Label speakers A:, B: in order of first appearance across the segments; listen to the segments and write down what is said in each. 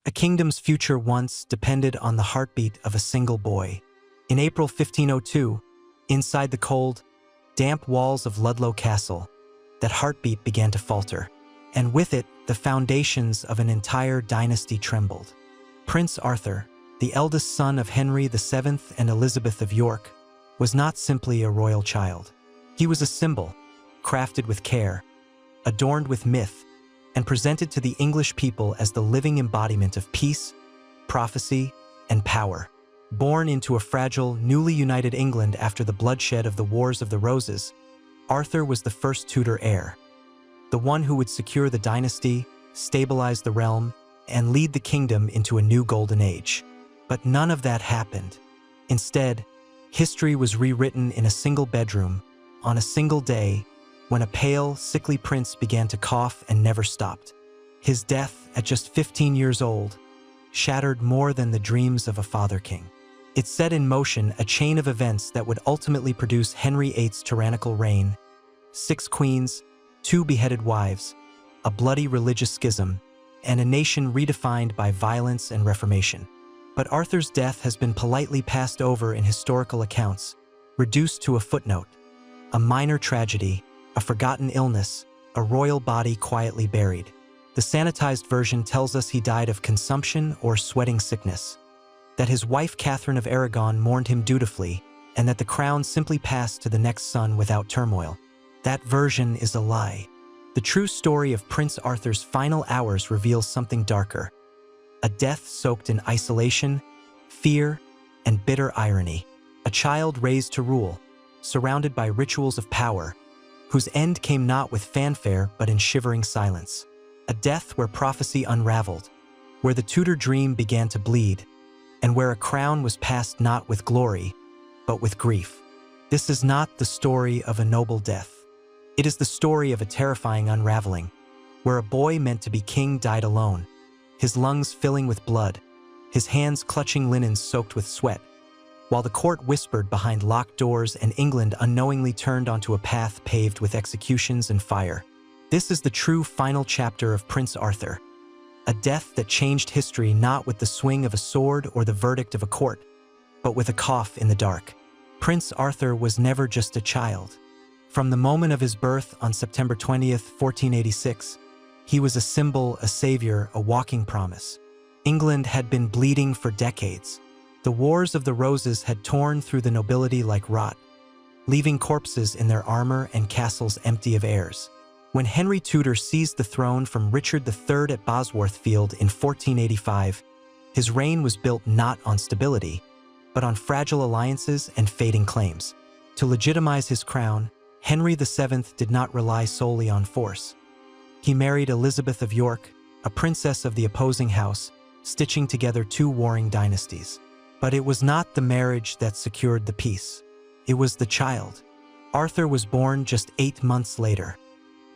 A: A kingdom's future once depended on the heartbeat of a single boy. In April 1502, inside the cold, damp walls of Ludlow Castle, that heartbeat began to falter, and with it, the foundations of an entire dynasty trembled. Prince Arthur, the eldest son of Henry VII and Elizabeth of York, was not simply a royal child. He was a symbol, crafted with care, adorned with myth, and presented to the English people as the living embodiment of peace, prophecy, and power. Born into a fragile, newly united England after the bloodshed of the Wars of the Roses, Arthur was the first Tudor heir, the one who would secure the dynasty, stabilize the realm, and lead the kingdom into a new golden age. But none of that happened. Instead, history was rewritten in a single bedroom, on a single day, when a pale, sickly prince began to cough and never stopped. His death, at just 15 years old, shattered more than the dreams of a father-king. It set in motion a chain of events that would ultimately produce Henry VIII's tyrannical reign: 6 queens, 2 beheaded wives, a bloody religious schism, and a nation redefined by violence and reformation. But Arthur's death has been politely passed over in historical accounts, reduced to a footnote, a minor tragedy, a forgotten illness, a royal body quietly buried. The sanitized version tells us he died of consumption or sweating sickness, that his wife Catherine of Aragon mourned him dutifully, and that the crown simply passed to the next son without turmoil. That version is a lie. The true story of Prince Arthur's final hours reveals something darker: a death soaked in isolation, fear, and bitter irony. A child raised to rule, surrounded by rituals of power, whose end came not with fanfare but in shivering silence. A death where prophecy unraveled, where the Tudor dream began to bleed, and where a crown was passed not with glory, but with grief. This is not the story of a noble death. It is the story of a terrifying unraveling, where a boy meant to be king died alone, his lungs filling with blood, his hands clutching linens soaked with sweat, while the court whispered behind locked doors and England unknowingly turned onto a path paved with executions and fire. This is the true final chapter of Prince Arthur, a death that changed history not with the swing of a sword or the verdict of a court, but with a cough in the dark. Prince Arthur was never just a child. From the moment of his birth on September 20th, 1486, he was a symbol, a savior, a walking promise. England had been bleeding for decades. The Wars of the Roses had torn through the nobility like rot, leaving corpses in their armor and castles empty of heirs. When Henry Tudor seized the throne from Richard III at Bosworth Field in 1485, his reign was built not on stability, but on fragile alliances and fading claims. To legitimize his crown, Henry VII did not rely solely on force. He married Elizabeth of York, a princess of the opposing house, stitching together 2 warring dynasties. But it was not the marriage that secured the peace. It was the child. Arthur was born just 8 months later,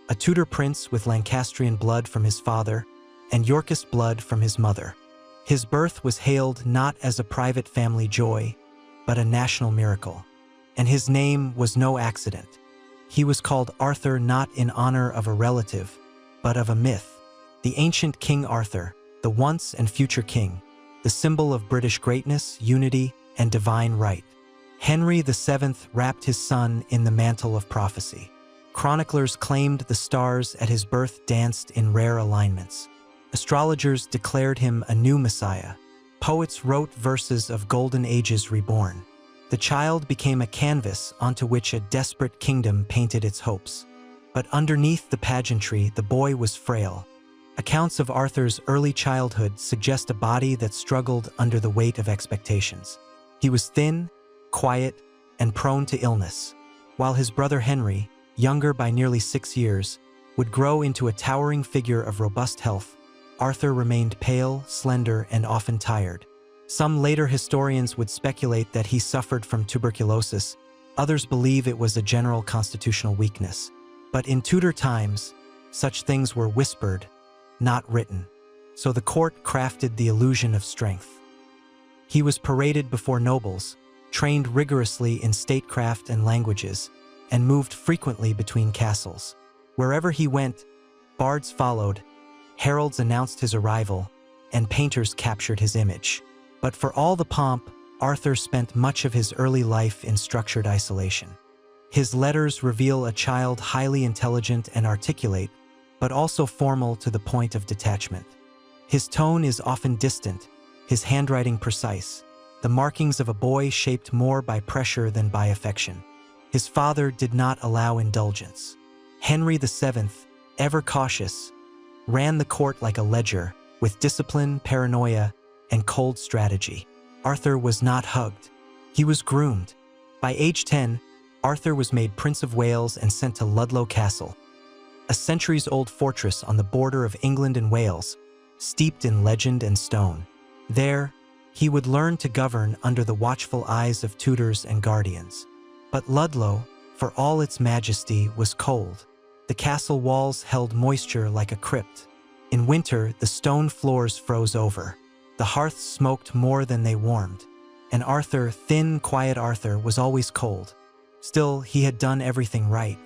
A: a Tudor prince with Lancastrian blood from his father and Yorkist blood from his mother. His birth was hailed not as a private family joy, but a national miracle. And his name was no accident. He was called Arthur not in honor of a relative, but of a myth. The ancient King Arthur, the once and future king, the symbol of British greatness, unity, and divine right. Henry VII wrapped his son in the mantle of prophecy. Chroniclers claimed the stars at his birth danced in rare alignments. Astrologers declared him a new Messiah. Poets wrote verses of golden ages reborn. The child became a canvas onto which a desperate kingdom painted its hopes. But underneath the pageantry, the boy was frail. Accounts of Arthur's early childhood suggest a body that struggled under the weight of expectations. He was thin, quiet, and prone to illness, while his brother Henry, younger by nearly 6 years, would grow into a towering figure of robust health. Arthur remained pale, slender, and often tired. Some later historians would speculate that he suffered from tuberculosis. Others believe it was a general constitutional weakness. But in Tudor times, such things were whispered, not written. So the court crafted the illusion of strength. He was paraded before nobles, trained rigorously in statecraft and languages, and moved frequently between castles. Wherever he went, bards followed, heralds announced his arrival, and painters captured his image. But for all the pomp, Arthur spent much of his early life in structured isolation. His letters reveal a child highly intelligent and articulate, but also formal to the point of detachment. His tone is often distant, his handwriting precise, the markings of a boy shaped more by pressure than by affection. His father did not allow indulgence. Henry VII, ever cautious, ran the court like a ledger, with discipline, paranoia, and cold strategy. Arthur was not hugged. He was groomed. By age 10, Arthur was made Prince of Wales and sent to Ludlow Castle, a centuries-old fortress on the border of England and Wales, steeped in legend and stone. There, he would learn to govern under the watchful eyes of tutors and guardians. But Ludlow, for all its majesty, was cold. The castle walls held moisture like a crypt. In winter, the stone floors froze over. The hearths smoked more than they warmed. And Arthur, thin, quiet Arthur, was always cold. Still, he had done everything right.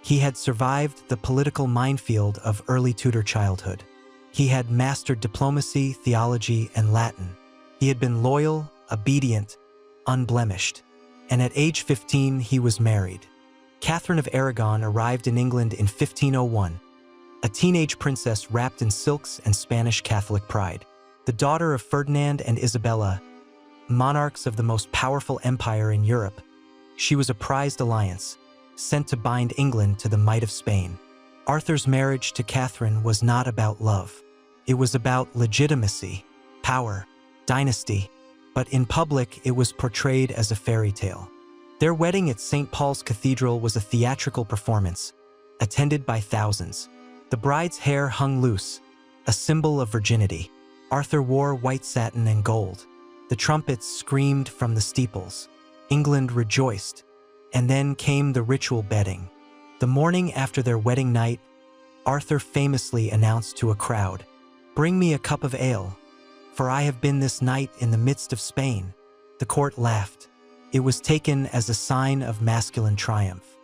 A: He had survived the political minefield of early Tudor childhood. He had mastered diplomacy, theology, and Latin. He had been loyal, obedient, unblemished. And at age 15, he was married. Catherine of Aragon arrived in England in 1501, a teenage princess wrapped in silks and Spanish Catholic pride. The daughter of Ferdinand and Isabella, monarchs of the most powerful empire in Europe, she was a prized alliance, sent to bind England to the might of Spain. Arthur's marriage to Catherine was not about love. It was about legitimacy, power, dynasty, but in public it was portrayed as a fairy tale. Their wedding at St. Paul's Cathedral was a theatrical performance, attended by thousands. The bride's hair hung loose, a symbol of virginity. Arthur wore white satin and gold. The trumpets screamed from the steeples. England rejoiced. And then came the ritual bedding. The morning after their wedding night, Arthur famously announced to a crowd, "Bring me a cup of ale, for I have been this night in the midst of Spain." The court laughed. It was taken as a sign of masculine triumph.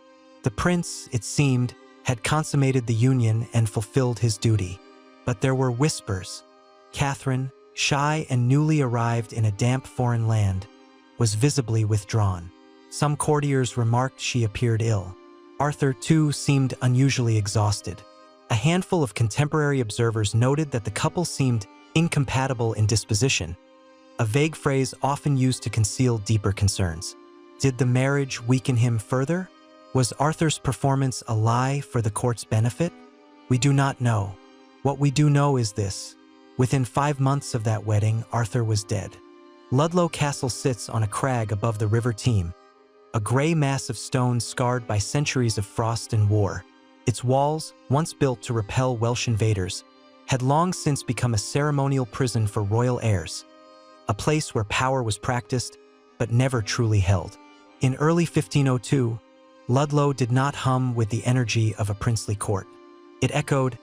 A: The prince, it seemed, had consummated the union and fulfilled his duty. But there were whispers. Catherine, shy and newly arrived in a damp foreign land, was visibly withdrawn. Some courtiers remarked she appeared ill. Arthur, too, seemed unusually exhausted. A handful of contemporary observers noted that the couple seemed incompatible in disposition, a vague phrase often used to conceal deeper concerns. Did the marriage weaken him further? Was Arthur's performance a lie for the court's benefit? We do not know. What we do know is this. Within 5 months of that wedding, Arthur was dead. Ludlow Castle sits on a crag above the River Teme, a gray mass of stone scarred by centuries of frost and war. Its walls, once built to repel Welsh invaders, had long since become a ceremonial prison for royal heirs, a place where power was practiced but never truly held. In early 1502, Ludlow did not hum with the energy of a princely court. It echoed,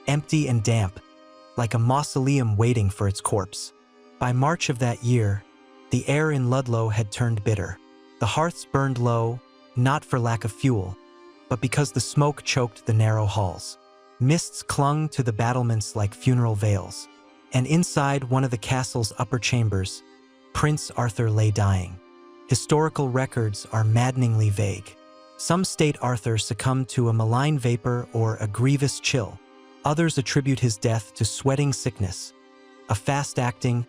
A: empty and damp, like a mausoleum waiting for its corpse. By March of that year, the air in Ludlow had turned bitter. The hearths burned low, not for lack of fuel, but because the smoke choked the narrow halls. Mists clung to the battlements like funeral veils, and inside one of the castle's upper chambers, Prince Arthur lay dying. Historical records are maddeningly vague. Some state Arthur succumbed to a malign vapor or a grievous chill. Others attribute his death to sweating sickness, a fast-acting,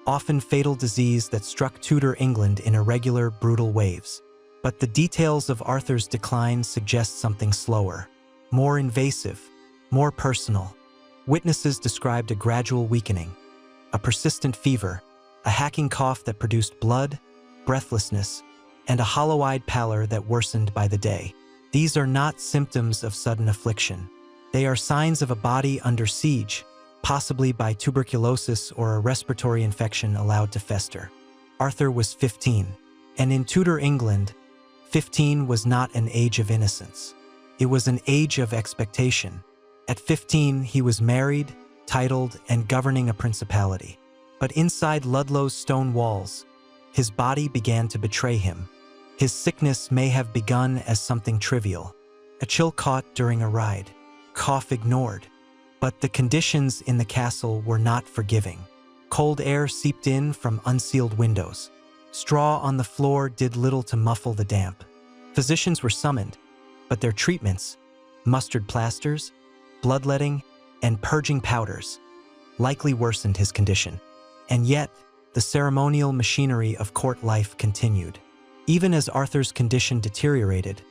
A: often fatal disease that struck Tudor England in irregular, brutal waves. But the details of Arthur's decline suggest something slower, more invasive, more personal. Witnesses described a gradual weakening, a persistent fever, a hacking cough that produced blood, breathlessness, and a hollow-eyed pallor that worsened by the day. These are not symptoms of sudden affliction. They are signs of a body under siege, possibly by tuberculosis or a respiratory infection allowed to fester. Arthur was 15, and in Tudor England, 15 was not an age of innocence. It was an age of expectation. At 15, he was married, titled, and governing a principality. But inside Ludlow's stone walls, his body began to betray him. His sickness may have begun as something trivial, a chill caught during a ride, cough ignored. But the conditions in the castle were not forgiving. Cold air seeped in from unsealed windows. Straw on the floor did little to muffle the damp. Physicians were summoned, but their treatments, mustard plasters, bloodletting, and purging powders, likely worsened his condition. And yet, the ceremonial machinery of court life continued. Even as Arthur's condition deteriorated,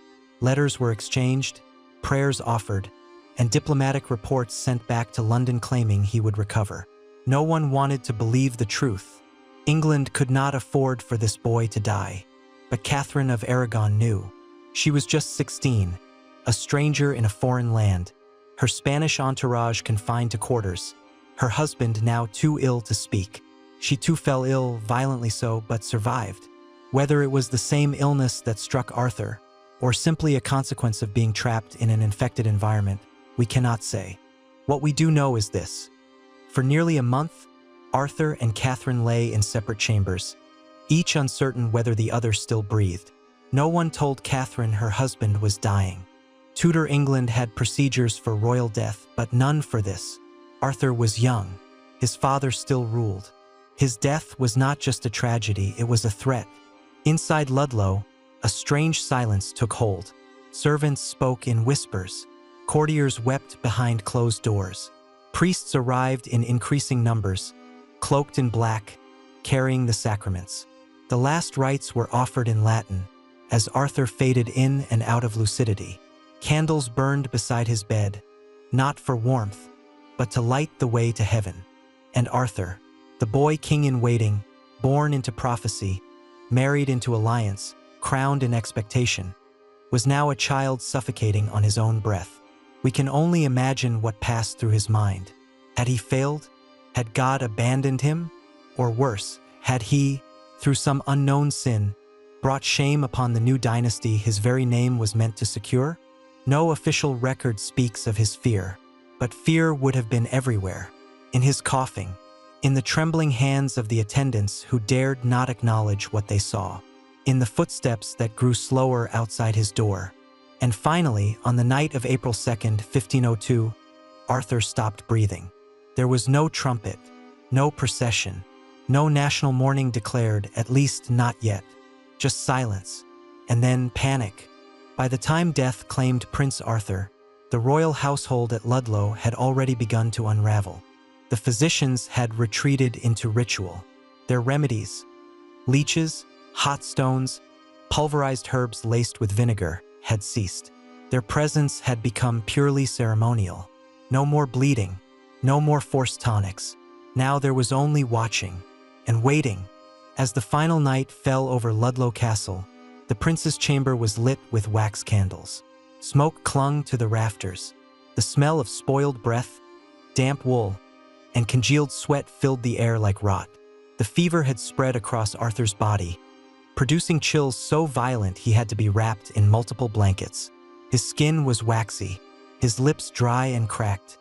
A: letters were exchanged, prayers offered, and diplomatic reports sent back to London claiming he would recover. No one wanted to believe the truth. England could not afford for this boy to die. But Catherine of Aragon knew. She was just 16, a stranger in a foreign land, her Spanish entourage confined to quarters, her husband now too ill to speak. She too fell ill, violently so, but survived. Whether it was the same illness that struck Arthur, or simply a consequence of being trapped in an infected environment, we cannot say. What we do know is this. For nearly a month, Arthur and Catherine lay in separate chambers, each uncertain whether the other still breathed. No one told Catherine her husband was dying. Tudor England had procedures for royal death, but none for this. Arthur was young. His father still ruled. His death was not just a tragedy, it was a threat. Inside Ludlow, a strange silence took hold. Servants spoke in whispers. Courtiers wept behind closed doors. Priests arrived in increasing numbers, cloaked in black, carrying the sacraments. The last rites were offered in Latin, as Arthur faded in and out of lucidity. Candles burned beside his bed, not for warmth, but to light the way to heaven. And Arthur, the boy king in waiting, born into prophecy, married into alliance, crowned in expectation, was now a child suffocating on his own breath. We can only imagine what passed through his mind. Had he failed? Had God abandoned him? Or worse, had he, through some unknown sin, brought shame upon the new dynasty his very name was meant to secure? No official record speaks of his fear, but fear would have been everywhere. In his coughing, in the trembling hands of the attendants who dared not acknowledge what they saw, in the footsteps that grew slower outside his door. And finally, on the night of April 2nd, 1502, Arthur stopped breathing. There was no trumpet, no procession, no national mourning declared, at least not yet. Just silence, and then panic. By the time death claimed Prince Arthur, the royal household at Ludlow had already begun to unravel. The physicians had retreated into ritual. Their remedies, leeches, hot stones, pulverized herbs laced with vinegar, had ceased. Their presence had become purely ceremonial. No more bleeding, no more forced tonics. Now there was only watching and waiting. As the final night fell over Ludlow Castle, the prince's chamber was lit with wax candles. Smoke clung to the rafters. The smell of spoiled breath, damp wool, and congealed sweat filled the air like rot. The fever had spread across Arthur's body, producing chills so violent he had to be wrapped in multiple blankets. His skin was waxy, his lips dry and cracked.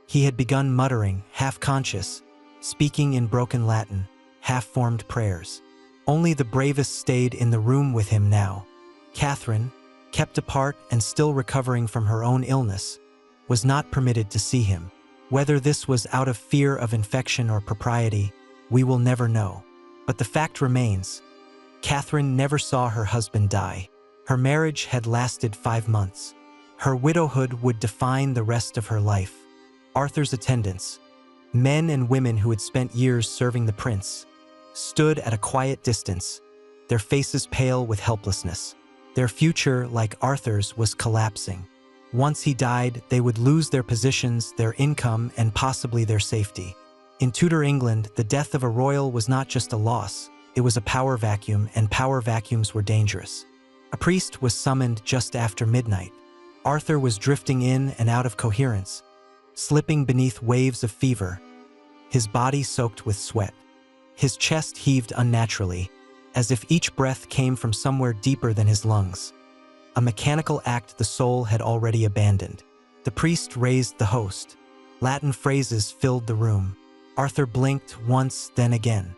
A: He had begun muttering, half-conscious, speaking in broken Latin, half-formed prayers. Only the bravest stayed in the room with him now. Catherine, kept apart and still recovering from her own illness, was not permitted to see him. Whether this was out of fear of infection or propriety, we will never know. But the fact remains, Catherine never saw her husband die. Her marriage had lasted 5 months. Her widowhood would define the rest of her life. Arthur's attendants, men and women who had spent years serving the prince, stood at a quiet distance, their faces pale with helplessness. Their future, like Arthur's, was collapsing. Once he died, they would lose their positions, their income, and possibly their safety. In Tudor England, the death of a royal was not just a loss, it was a power vacuum, and power vacuums were dangerous. A priest was summoned just after midnight. Arthur was drifting in and out of coherence, slipping beneath waves of fever, his body soaked with sweat. His chest heaved unnaturally, as if each breath came from somewhere deeper than his lungs. A mechanical act the soul had already abandoned. The priest raised the host. Latin phrases filled the room. Arthur blinked once, then again.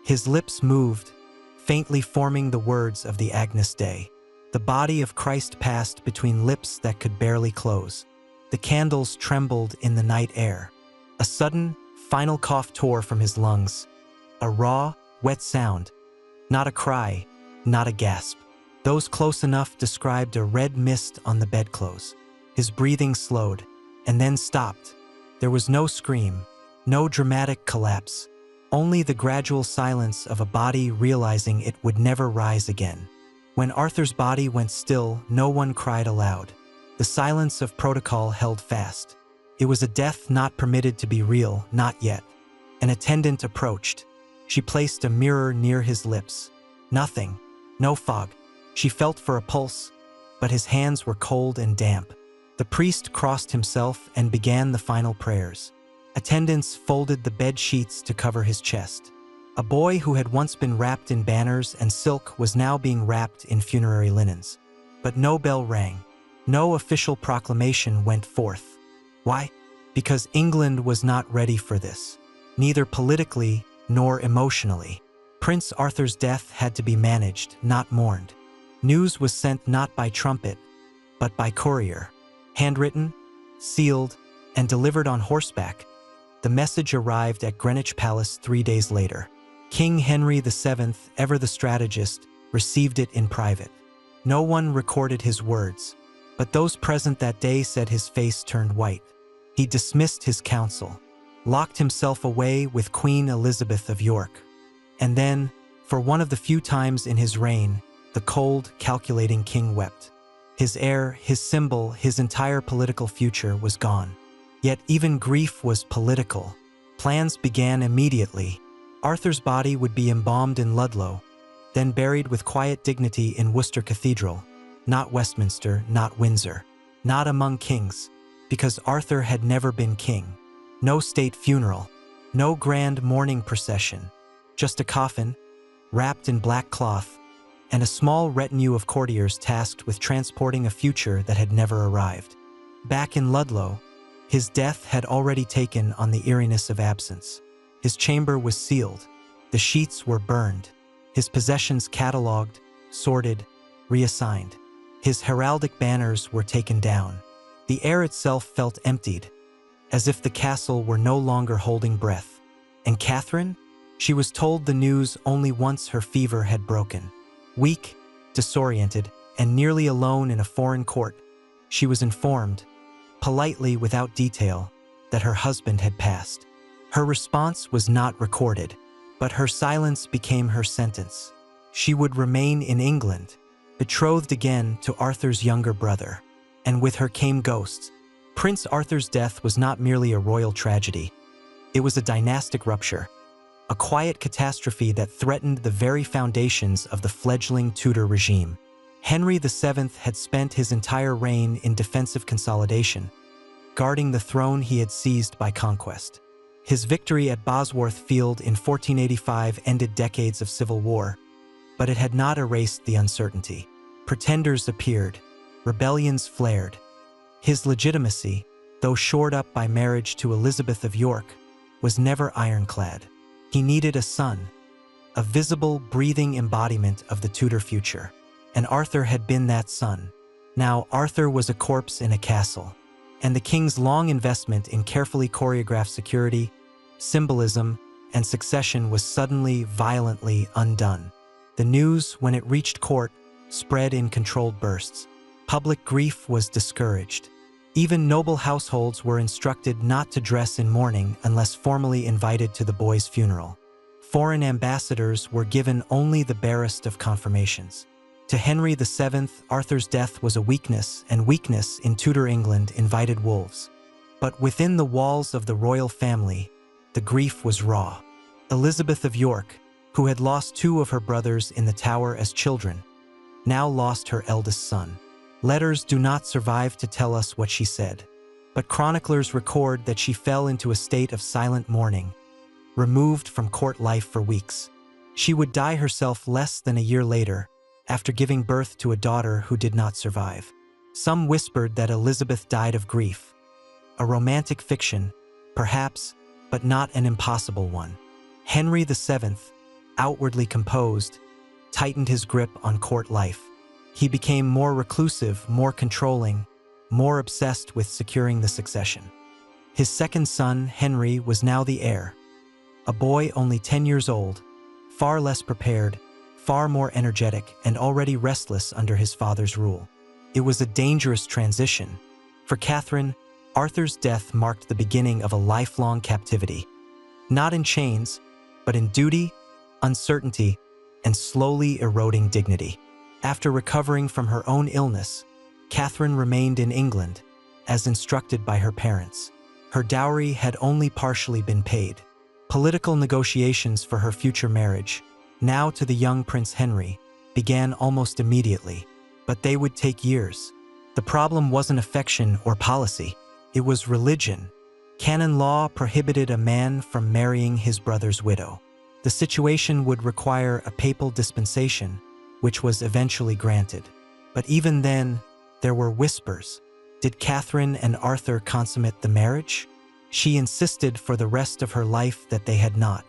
A: His lips moved, faintly forming the words of the Agnus Dei. The body of Christ passed between lips that could barely close. The candles trembled in the night air. A sudden, Final cough tore from his lungs. A raw, wet sound. Not a cry, not a gasp. Those close enough described a red mist on the bedclothes. His breathing slowed, and then stopped. There was no scream, no dramatic collapse, only the gradual silence of a body realizing it would never rise again. When Arthur's body went still, no one cried aloud. The silence of protocol held fast. It was a death not permitted to be real, not yet. An attendant approached. She placed a mirror near his lips. Nothing. No fog. She felt for a pulse, but his hands were cold and damp. The priest crossed himself and began the final prayers. Attendants folded the bed sheets to cover his chest. A boy who had once been wrapped in banners and silk was now being wrapped in funerary linens. But no bell rang. No official proclamation went forth. Why? Because England was not ready for this, neither politically nor emotionally. Prince Arthur's death had to be managed, not mourned. News was sent not by trumpet, but by courier. Handwritten, sealed, and delivered on horseback. The message arrived at Greenwich Palace 3 days later. King Henry VII, ever the strategist, received it in private. No one recorded his words, but those present that day said his face turned white. He dismissed his council, locked himself away with Queen Elizabeth of York. And then, for one of the few times in his reign, the cold, calculating king wept. His heir, his symbol, his entire political future was gone. Yet even grief was political. Plans began immediately. Arthur's body would be embalmed in Ludlow, then buried with quiet dignity in Worcester Cathedral. Not Westminster, not Windsor, not among kings, because Arthur had never been king. No state funeral, no grand mourning procession, just a coffin, wrapped in black cloth, and a small retinue of courtiers tasked with transporting a future that had never arrived. Back in Ludlow, his death had already taken on the eeriness of absence. His chamber was sealed, the sheets were burned, his possessions catalogued, sorted, reassigned. His heraldic banners were taken down. The air itself felt emptied, as if the castle were no longer holding breath. And Catherine? She was told the news only once her fever had broken. Weak, disoriented, and nearly alone in a foreign court, she was informed, politely without detail, that her husband had passed. Her response was not recorded, but her silence became her sentence. She would remain in England, betrothed again to Arthur's younger brother. And with her came ghosts. Prince Arthur's death was not merely a royal tragedy. It was a dynastic rupture, a quiet catastrophe that threatened the very foundations of the fledgling Tudor regime. Henry VII had spent his entire reign in defensive consolidation, guarding the throne he had seized by conquest. His victory at Bosworth Field in 1485 ended decades of civil war, but it had not erased the uncertainty. Pretenders appeared, rebellions flared. His legitimacy, though shored up by marriage to Elizabeth of York, was never ironclad. He needed a son, a visible, breathing embodiment of the Tudor future. And Arthur had been that son. Now Arthur was a corpse in a castle, and the king's long investment in carefully choreographed security, symbolism, and succession was suddenly, violently undone. The news, when it reached court, spread in controlled bursts. Public grief was discouraged. Even noble households were instructed not to dress in mourning unless formally invited to the boy's funeral. Foreign ambassadors were given only the barest of confirmations. To Henry VII, Arthur's death was a weakness, and weakness in Tudor England invited wolves. But within the walls of the royal family, the grief was raw. Elizabeth of York, who had lost 2 of her brothers in the Tower as children, now lost her eldest son. Letters do not survive to tell us what she said, but chroniclers record that she fell into a state of silent mourning, removed from court life for weeks. She would die herself less than a year later, after giving birth to a daughter who did not survive. Some whispered that Elizabeth died of grief. A romantic fiction, perhaps, but not an impossible one. Henry VII, outwardly composed, tightened his grip on court life. He became more reclusive, more controlling, more obsessed with securing the succession. His second son, Henry, was now the heir. A boy only 10 years old, far less prepared, far more energetic, and already restless under his father's rule. It was a dangerous transition. For Catherine, Arthur's death marked the beginning of a lifelong captivity. Not in chains, but in duty, uncertainty, and slowly eroding dignity. After recovering from her own illness, Catherine remained in England, as instructed by her parents. Her dowry had only partially been paid. Political negotiations for her future marriage, now to the young Prince Henry, began almost immediately, but they would take years. The problem wasn't affection or policy, it was religion. Canon law prohibited a man from marrying his brother's widow. The situation would require a papal dispensation, which was eventually granted. But even then, there were whispers. Did Catherine and Arthur consummate the marriage? She insisted for the rest of her life that they had not,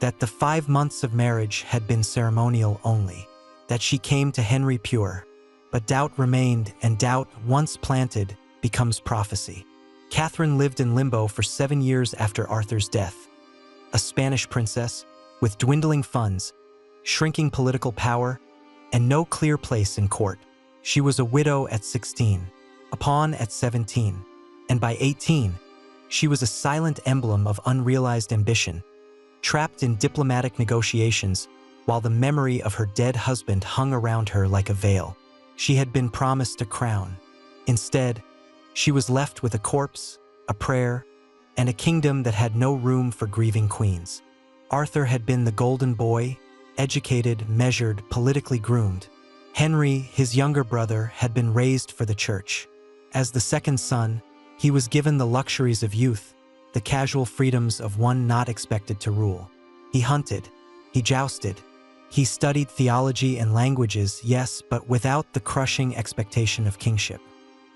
A: that the 5 months of marriage had been ceremonial only, that she came to Henry pure. But doubt remained, and doubt, once planted, becomes prophecy. Catherine lived in limbo for 7 years after Arthur's death. A Spanish princess, with dwindling funds, shrinking political power, and no clear place in court. She was a widow at 16, a pawn at 17, and by 18, she was a silent emblem of unrealized ambition, trapped in diplomatic negotiations while the memory of her dead husband hung around her like a veil. She had been promised a crown. Instead, she was left with a corpse, a prayer, and a kingdom that had no room for grieving queens. Arthur had been the golden boy, educated, measured, politically groomed. Henry, his younger brother, had been raised for the church. As the second son, he was given the luxuries of youth, the casual freedoms of one not expected to rule. He hunted, he jousted, he studied theology and languages, yes, but without the crushing expectation of kingship.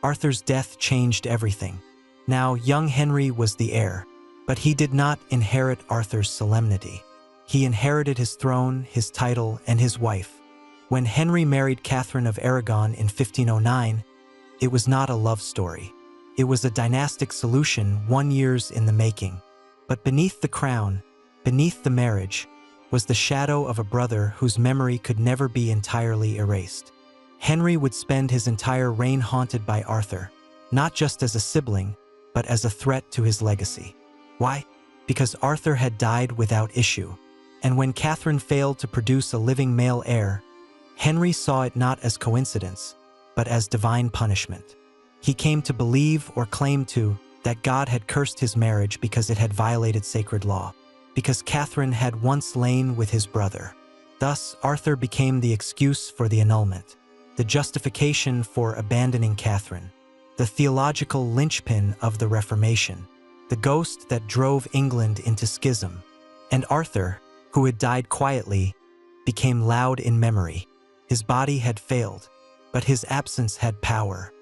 A: Arthur's death changed everything. Now, young Henry was the heir, but he did not inherit Arthur's solemnity. He inherited his throne, his title, and his wife. When Henry married Catherine of Aragon in 1509, it was not a love story. It was a dynastic solution 1 year in the making. But beneath the crown, beneath the marriage, was the shadow of a brother whose memory could never be entirely erased. Henry would spend his entire reign haunted by Arthur, not just as a sibling, but as a threat to his legacy. Why? Because Arthur had died without issue, and when Catherine failed to produce a living male heir, Henry saw it not as coincidence, but as divine punishment. He came to believe, or claim to, that God had cursed his marriage because it had violated sacred law, because Catherine had once lain with his brother. Thus, Arthur became the excuse for the annulment, the justification for abandoning Catherine, the theological linchpin of the Reformation, the ghost that drove England into schism. And Arthur, who had died quietly, became loud in memory. His body had failed, but his absence had power.